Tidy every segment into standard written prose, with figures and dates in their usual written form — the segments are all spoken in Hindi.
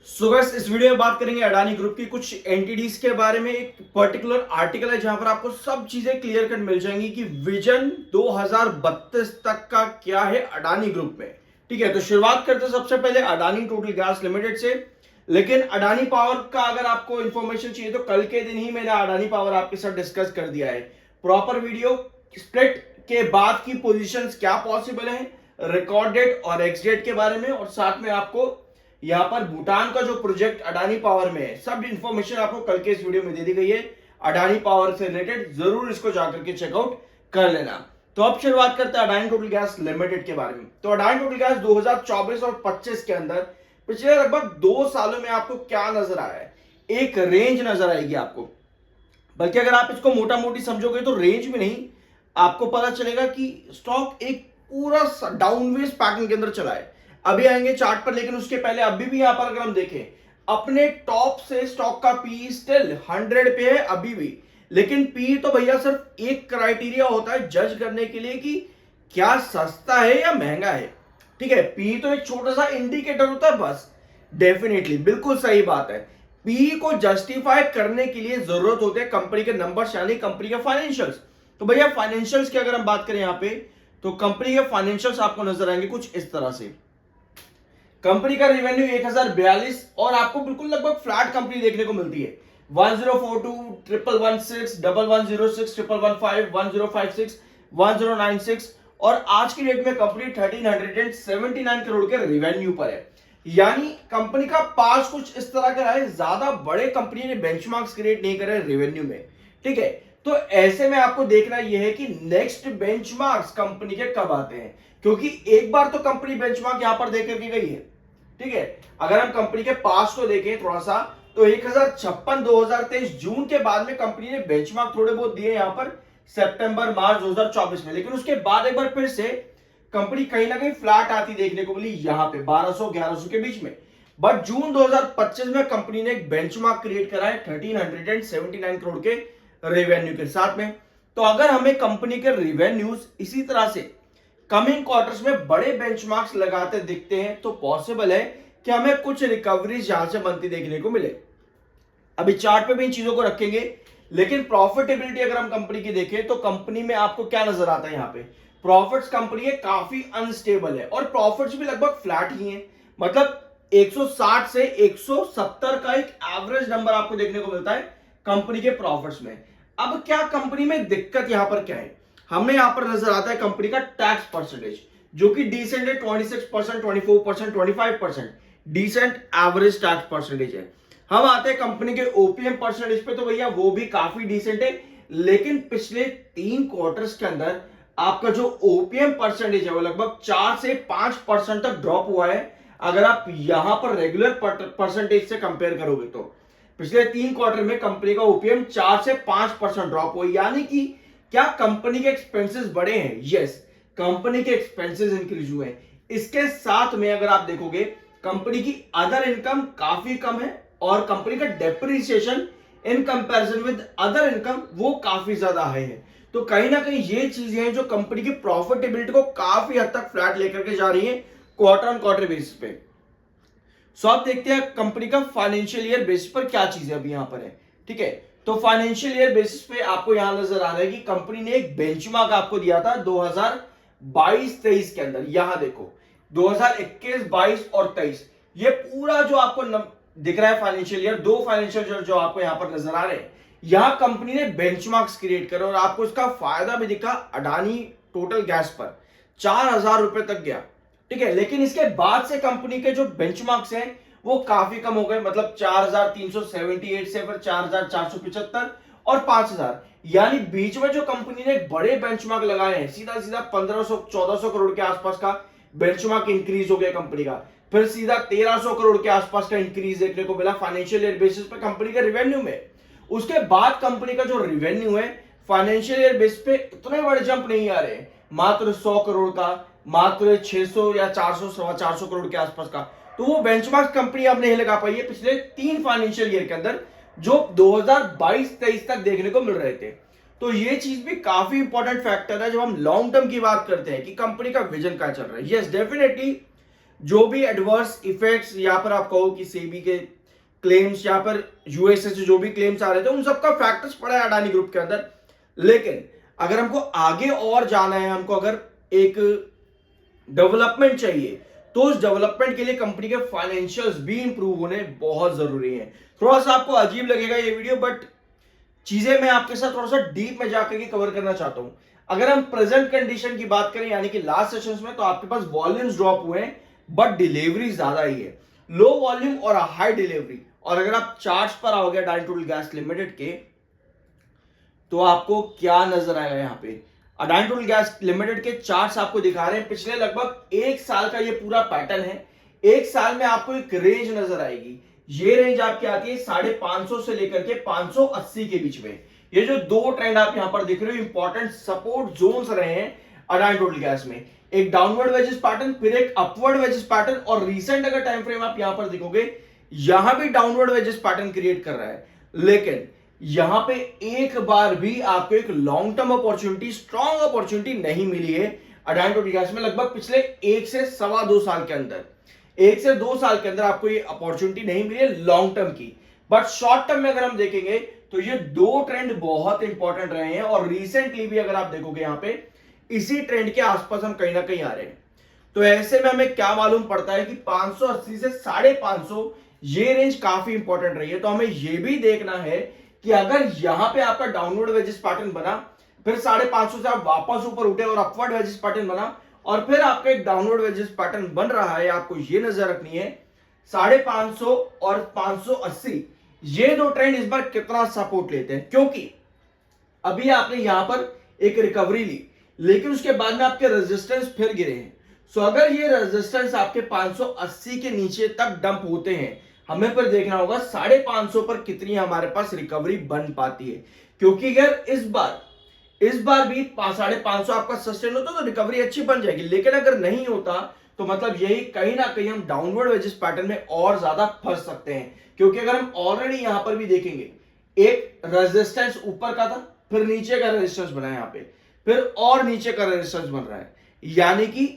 सो गाइस इस वीडियो में बात करेंगे अडानी ग्रुप की कुछ एंटिटीज के बारे में। एक पर्टिकुलर आर्टिकल है जहां पर आपको सब चीजें क्लियर कट मिल जाएंगी कि विजन 2032 तक का क्या है अडानी ग्रुप में। ठीक है, तो शुरुआत करते हैं सबसे पहले अडानी टोटल गैस लिमिटेड से। लेकिन अडानी पावर का अगर आपको इंफॉर्मेशन चाहिए तो कल के दिन ही मैंने अडानी पावर आपके साथ डिस्कस कर दिया है। प्रॉपर वीडियो स्प्लिट के बाद की पोजीशंस क्या पॉसिबल है, रिकॉर्ड डेट और एक्स डेट के बारे में, और साथ में आपको यहां पर भूटान का जो प्रोजेक्ट अडानी पावर में है सब इंफॉर्मेशन आपको कल के इस वीडियो में दे दी गई है। अडानी पावर से रिलेटेड जरूर इसको जाकर के चेकआउट कर लेना। तो अब शुरुआत करते हैं अडानी टोटल गैस लिमिटेड के बारे में। तो अडानी टोटल गैस 2024 और 25 के अंदर पिछले लगभग 2 सालों में आपको क्या नजर आया है, एक रेंज नजर आएगी आपको। बल्कि अगर आप इसको मोटा मोटी समझोगे तो रेंज में नहीं, आपको पता चलेगा कि स्टॉक एक पूरा डाउनवेज पैटर्न के अंदर चला है। अभी आएंगे चार्ट पर, लेकिन उसके पहले अभी भी यहां पर अगर हम देखें अपने टॉप से स्टॉक का पी स्टिल 100 पे है अभी भी। लेकिन पी तो भैया सिर्फ एक क्राइटेरिया होता है जज करने के लिए कि क्या सस्ता है या महंगा है। ठीक है, पी तो एक छोटा सा इंडिकेटर होता है बस। डेफिनेटली बिल्कुल सही बात है। पी को जस्टिफाई करने के लिए जरूरत होते हैं कंपनी के नंबर्स यानी कंपनी के फाइनेंशियल्स। तो भैया फाइनेंशियल्स की अगर हम बात करें यहां पे तो कंपनी के फाइनेंशियल्स आपको नजर आएंगे कुछ इस तरह से। कंपनी का रेवेन्यू 1042 और आपको बिल्कुल लगभग फ्लैट कंपनी देखने को मिलती है। 1042, 1116, 1106, 1115, 1056, 1096 और आज की डेट में कंपनी 1379 करोड़ के रेवेन्यू पर है। यानी कंपनी का पास कुछ इस तरह का है, ज्यादा बड़े कंपनी ने बेंचमार्क्स क्रिएट नहीं करे रेवेन्यू में। ठीक है, तो ऐसे में आपको देखना यह है कि नेक्स्ट बेंचमार्क्स कंपनी के कब आते हैं, क्योंकि एक बार तो कंपनी बेंचमार्क यहां पर देकर के गई है। ठीक है, अगर हम कंपनी के पास को देखें थोड़ा सा तो 1056 2023 जून के बाद में कंपनी ने बेंचमार्क थोड़े बहुत दिए यहां पर सितंबर मार्च 2024 में। लेकिन उसके बाद एक बार फिर से कंपनी कहीं ना कहीं फ्लैट आती देखने को मिली यहां पे 1200-1100 के बीच में। बट जून 2025 में कंपनी ने एक बेंचमार्क क्रिएट करा है 1379 करोड़ के रेवेन्यू के साथ में। तो अगर हमें कंपनी के रेवेन्यूज इसी तरह से कमिंग क्वार्टर्स में बड़े बेंचमार्क्स लगाते दिखते हैं तो पॉसिबल है कि हमें कुछ रिकवरीज यहां से बनती देखने को मिले। अभी चार्ट पे भी इन चीजों को रखेंगे, लेकिन प्रॉफिटेबिलिटी अगर हम कंपनी की देखें तो कंपनी में आपको क्या नजर आता है, यहां पे प्रॉफिट्स कंपनी है काफी अनस्टेबल है और प्रॉफिट्स भी लगभग फ्लैट ही है। मतलब 160 से 170 का एक एवरेज नंबर आपको देखने को मिलता है कंपनी के प्रॉफिट्स में। अब क्या कंपनी में दिक्कत यहां पर क्या है, हमें यहां पर नजर आता है कंपनी का टैक्स परसेंटेज जो कि डिसेंट है 26%, 24%, 25%, डिसेंट एवरेज टैक्स परसेंटेज है। हम आते हैं कंपनी के ओपीएम परसेंटेज पे, तो भैया वो भी काफी डिसेंट है। लेकिन पिछले 3 क्वार्टर्स के अंदर आपका जो ओपीएम परसेंटेज है वो लगभग 4 से 5% तक ड्रॉप हुआ है। अगर आप यहां पर रेगुलर परसेंटेज से कंपेयर करोगे तो पिछले 3 क्वार्टर में कंपनी का ओपीएम 4 से 5% ड्रॉप हुआ। यानी कि क्या कंपनी के एक्सपेंसेस बढ़े हैं? यस, कंपनी के एक्सपेंसेस इंक्रीज हुए हैं। इसके साथ में अगर आप देखोगे कंपनी की अदर इनकम काफी कम है और कंपनी का depreciation in comparison with other income वो काफी ज्यादा हाई है। तो कहीं ना कहीं ये चीजें हैं जो कंपनी की प्रॉफिटेबिलिटी को काफी हद तक फ्लैट लेकर के जा रही है क्वार्टर ऑन क्वार्टर बेसिस पे। सो आप देखते हैं कंपनी का फाइनेंशियल ईयर बेसिस पर क्या चीजें अभी यहां पर है। ठीक है, तो फाइनेंशियल ईयर बेसिस पे आपको यहां नजर आ रहा है कि कंपनी ने एक बेंचमार्क आपको दिया था 2022-23 के अंदर। यहां देखो 2021, 22 और 23 ये पूरा जो आपको दिख रहा है फाइनेंशियल ईयर, 2 फाइनेंशियल ईयर जो आपको यहां पर नजर आ रहे हैं, यहां कंपनी ने बेंचमार्क्स क्रिएट करे और आपको इसका फायदा भी दिखा अडानी टोटल गैस पर 4000 रुपए तक गया। ठीक है, लेकिन इसके बाद से कंपनी के जो बेंचमार्क्स हैं वो काफी कम हो गए। मतलब 4378 से फिर 4475 और 5000। यानी बीच में जो कंपनी ने बड़े बेंचमार्क लगाए हैं सीधा सीधा 1500-1400 करोड़ के आसपास का बेंचमार्क इंक्रीज हो गया कंपनी का। फिर सीधा 1300 करोड़ के आसपास का इंक्रीज देखने को मिला फाइनेंशियल ईयर बेसिस पे कंपनी के रेवेन्यू में। उसके बाद कंपनी का जो रेवेन्यू है फाइनेंशियल ईयर बेसिस पे इतने बड़े जंप नहीं आ रहे, मात्र 100 करोड़ का, मात्र 600 या 400 सवा 400 करोड़ के आसपास का। तो वो बेंचमार्क कंपनी अब नहीं लगा पाई है पिछले 3 फाइनेंशियल ईयर के अंदर जो 2022-23 तक देखने को मिल रहे थे। तो ये चीज भी काफी इंपॉर्टेंट फैक्टर है जब हम लॉन्ग टर्म की बात करते हैं कि कंपनी का विजन क्या चल रहा है। यस डेफिनेटली जो भी एडवर्स इफेक्ट्स यहाँ पर आप कहो कि सेबी के क्लेम्स, यहाँ पर यूएसए से जो भी क्लेम्स आ रहे थे, उन सबका फैक्टर्स पड़ा है अडानी ग्रुप के अंदर। लेकिन अगर हमको आगे और जाना है, हमको अगर एक डेवलपमेंट चाहिए, तो उस डेवलपमेंट के लिए कंपनी के फाइनेंशियल्स भी इंप्रूव होने बहुत जरूरी है। थोड़ा सा आपको अजीब लगेगा ये वीडियो, बट चीजें मैं आपके साथ थोड़ा सा डीप में जाकर के कवर करना चाहता हूं। अगर हम प्रेजेंट कंडीशन की बात करें, यानी कि लास्ट सेशंस में, तो आपके पास वॉल्यूम्स ड्रॉप हुए हैं बट डिलीवरी ज्यादा ही है, लो वॉल्यूम और हाई डिलीवरी। और अगर आप चार्ट्स पर आओगे अडानी टोटल गैस लिमिटेड के, तो आपको क्या नजर आएगा? यहाँ पे अडानी टोटल गैस लिमिटेड के चार्ट्स आपको दिखा रहे हैं पिछले लगभग एक साल का ये पूरा पैटर्न है। एक साल में आपको एक रेंज नजर आएगी। ये रेंज आपकी आती है 550 से लेकर के 580 के बीच में। ये जो दो ट्रेंड आप यहां पर दिख रहे हो, इंपॉर्टेंट सपोर्ट जोन्स रहे हैं अडानी टोटल गैस में। एक डाउनवर्ड वेजेस पैटर्न, फिर एक अपवर्ड वेजेस पैटर्न, और रिसेंट अगर टाइम फ्रेम आप यहां पर देखोगे, यहां भी डाउनवर्ड वेजेस पैटर्न क्रिएट कर रहा है। लेकिन यहां पे एक बार भी आपको एक long term opportunity, strong opportunity नहीं मिली है अडानी टोटल गैस में। लगभग पिछले 1 से 2.25 साल के अंदर, 1 से 2 साल के अंदर आपको ये अपॉर्चुनिटी नहीं मिली है लॉन्ग टर्म की। बट शॉर्ट टर्म में अगर हम देखेंगे, तो ये दो ट्रेंड बहुत इंपॉर्टेंट रहे हैं, और रिसेंटली भी अगर आप देखोगे यहां पे इसी ट्रेंड के आसपास हम कहीं ना कहीं आ रहे हैं। तो ऐसे में हमें क्या मालूम पड़ता है कि 580 से 550 ये रेंज काफी इंपॉर्टेंट रही है। तो हमें ये भी देखना है कि अगर यहां पे आपका डाउनवर्ड वेजेस पैटर्न बना, फिर 550 से आप वापस ऊपर उठे और अपवर्ड वेजेस पैटर्न बना, और फिर आपका एक डाउनवर्ड वेजेस पैटर्न बन रहा है, आपको ये नजर रखनी है 550 और 580 ये दो ट्रेंड इस बार कितना सपोर्ट लेते हैं। क्योंकि अभी आपने यहां पर एक रिकवरी ली, लेकिन उसके बाद में आपके रेजिस्टेंस फिर गिरे हैं। सो अगर ये रेजिस्टेंस आपके 580 के नीचे तक डंप होते हैं, हमें पर देखना होगा 550 पर कितनी हमारे पास रिकवरी बन पाती है। क्योंकि अगर इस बार भी 550 आपका सस्टेन होता तो रिकवरी अच्छी बन जाएगी, लेकिन अगर नहीं होता तो मतलब यही कहीं ना कहीं हम डाउनवर्ड वेजेस पैटर्न में और ज्यादा फंस सकते हैं। क्योंकि अगर हम ऑलरेडी यहां पर भी देखेंगे, एक रेजिस्टेंस ऊपर का था, फिर नीचे का रेजिस्टेंस बना है, यहां पे फिर और नीचे का रेजिस्टेंस बन रहा है, यानी कि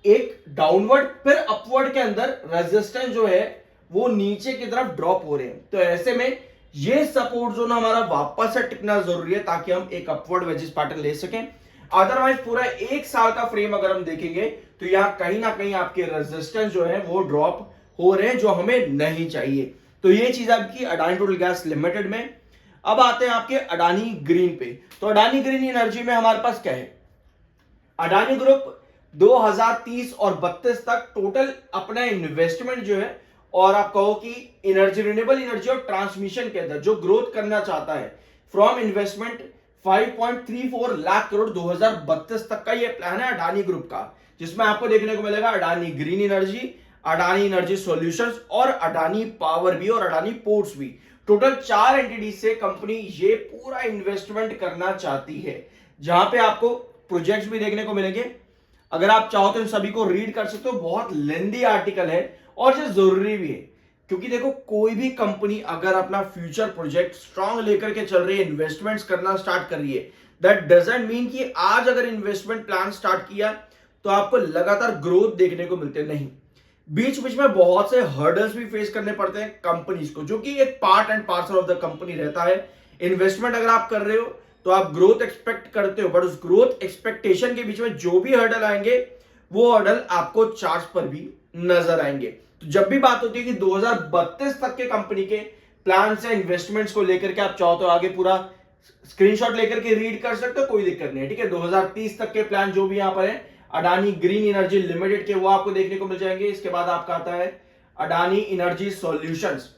एक डाउनवर्ड फिर अपवर्ड के अंदर रेजिस्टेंस जो है वो नीचे की तरफ ड्रॉप हो रहे हैं। तो ऐसे में ये सपोर्ट जोन हमारा वापस से टिकना जरूरी है, ताकि हम एक अपवर्ड वेजेस पैटर्न ले सकें। अदरवाइज पूरा एक साल का फ्रेम अगर हम देखेंगे, तो यहां कहीं ना कहीं आपके रेजिस्टेंस जो है वो ड्रॉप हो रहे हैं, जो हमें नहीं चाहिए। तो ये चीज आपकी अडानी टोटल गैस लिमिटेड में। अब आते हैं आपके अडानी ग्रीन पे। तो अडानी ग्रीन एनर्जी में हमारे पास क्या है? अडानी ग्रुप 2030 और 32 तक टोटल अपना इन्वेस्टमेंट जो है, और आप कहो कि एनर्जी, रिन्यूएबल एनर्जी और ट्रांसमिशन के अंदर जो ग्रोथ करना चाहता है, फ्रॉम इन्वेस्टमेंट 5.34 लाख करोड़ 2032 तक का ये प्लान है अडानी ग्रुप का, जिसमें आपको देखने को मिलेगा Adani green energy, Adani energy solutions और अडानी पावर भी और अडानी पोर्ट्स भी। टोटल 4 एंटिटी से कंपनी ये पूरा इन्वेस्टमेंट करना चाहती है, जहां पे आपको प्रोजेक्ट्स भी देखने को मिलेंगे। अगर आप चाहो तो इन सभी को रीड कर सकते हो, बहुत लेंदी आर्टिकल है और ये जरूरी भी है। क्योंकि देखो, कोई भी कंपनी अगर अपना फ्यूचर प्रोजेक्ट स्ट्रांग लेकर के चल रही है, इन्वेस्टमेंट्स करना स्टार्ट कर रही है, दैट डजंट मीन कि आज अगर इन्वेस्टमेंट प्लान स्टार्ट किया तो आपको लगातार ग्रोथ देखने को मिलते नहीं। बीच बीच में बहुत से हर्डल्स भी फेस करने पड़ते हैं कंपनीज को, जो कि एक part and parcel of the company रहता है। इन्वेस्टमेंट अगर आप कर रहे हो तो आप ग्रोथ एक्सपेक्ट करते हो, बट उस ग्रोथ एक्सपेक्टेशन के बीच में जो भी हर्डल आएंगे, वो हर्डल आपको चार्ट पर भी नजर आएंगे। तो जब भी बात होती है कि 2032 तक के कंपनी के प्लान से इन्वेस्टमेंट्स को लेकर के, आप चाहो तो आगे पूरा स्क्रीनशॉट लेकर के रीड कर सकते हो, कोई दिक्कत नहीं है, ठीक है। 2030 तक के प्लान जो भी यहां पर है अडानी ग्रीन एनर्जी लिमिटेड के, वो आपको देखने को मिल जाएंगे। इसके बाद आपका आता है अडानी एनर्जी सॉल्यूशंस,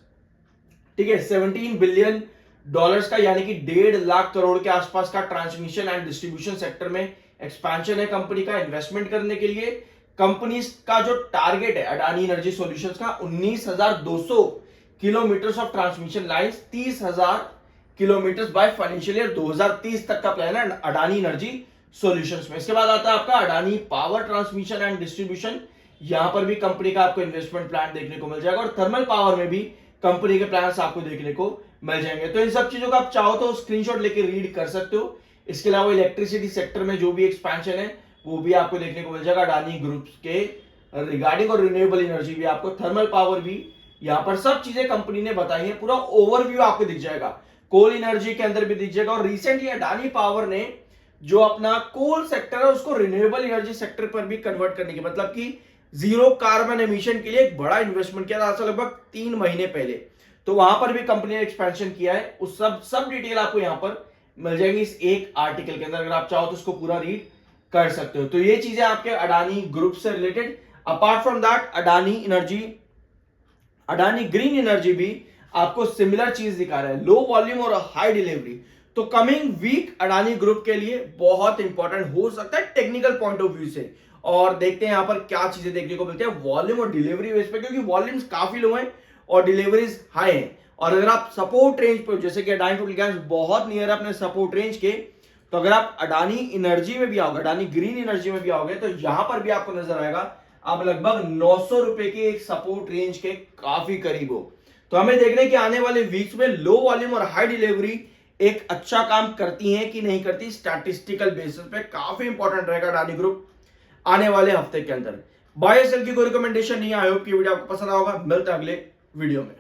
ठीक है, $17 बिलियन का, यानी कि 1.5 लाख करोड़ के आसपास का ट्रांसमिशन एंड डिस्ट्रीब्यूशन सेक्टर में एक्सपेंशन है कंपनी का इन्वेस्टमेंट करने के लिए। कंपनी का जो टारगेट है अडानी एनर्जी सॉल्यूशंस का 19,200 kilometre of transmission lines, 30,000 kilometre by financial year 2030 तक का प्लान है अडानी एनर्जी सॉल्यूशंस में। इसके बाद आता है आपका Adani power transmission and distribution, यहां पर भी कंपनी का आपको इन्वेस्टमेंट प्लान देखने को मिल जाएगा, और थर्मल पावर में भी कंपनी के प्लान्स आपको देखने को मिल जाएंगे। तो इन सब चीजों का आप चाहो तो स्क्रीनशॉट लेके रीड कर सकते हो। इसके अलावा इलेक्ट्रिसिटी सेक्टर में जो भी एक्सपेंशन है, वो भी आपको देखने को मिल जाएगा अडानी ग्रुप के रिगार्डिंग और रिन्यूएबल एनर्जी भी, आपको थर्मल पावर भी, यहाँ पर सब चीजें कंपनी ने बताई है, पूरा ओवरव्यू आपको दिख जाएगा। कोल एनर्जी के अंदर भी दिख जाएगा। और रिसेंटली अडानी पावर ने जो अपना कोल सेक्टर है उसको रिन्यूएबल एनर्जी सेक्टर पर भी कन्वर्ट करने की, मतलब कि जीरो कार्बन एमिशन के लिए एक बड़ा इन्वेस्टमेंट किया था लगभग 3 महीने पहले। तो वहां पर भी कंपनी ने एक्सपेंशन किया है। उस सब डिटेल आपको यहां पर मिल जाएगी इस एक आर्टिकल के अंदर। अगर आप चाहो तो उसको पूरा रीड कर सकते हो। तो ये चीजें आपके अडानी ग्रुप से related. Apart from that Adani green energy भी आपको सिमिलर चीज दिखा रहा है, लो वॉल्यूम और हाई डिलीवरी। तो कमिंग वीक अडानी ग्रुप के लिए बहुत इंपॉर्टेंट हो सकता है टेक्निकल पॉइंट ऑफ व्यू से। और देखते हैं यहां पर क्या चीजें देखने को मिलती है वॉल्यूम और डिलीवरी बेस पे, क्योंकि वॉल्यूम्स काफी लो हैं और डिलीवरीज हाई हैं। और अगर आप सपोर्ट रेंज पे, जैसे कि अडानी टोटल गैस बहुत नियर है अपने सपोर्ट रेंज के, तो अगर आप अडानी एनर्जी में भी आओगे, अडानी ग्रीन एनर्जी में भी आओगे, तो यहां पर भी आपको नजर आएगा आप लगभग 900 रुपए के एक सपोर्ट रेंज के काफी करीब हो। तो हमें देखना है कि आने वाले वीक्स में लो वॉल्यूम और हाई डिलीवरी एक अच्छा काम करती है कि नहीं करती। स्टैटिस्टिकल बेसिस पे काफी इंपॉर्टेंट रहेगा अडानी ग्रुप आने वाले हफ्ते के अंदर। बाय सेल की कोई रिकमेंडेशन नहीं। आई होप कि वीडियो आपको पसंद आएगा। मिलते हैं अगले वीडियो में।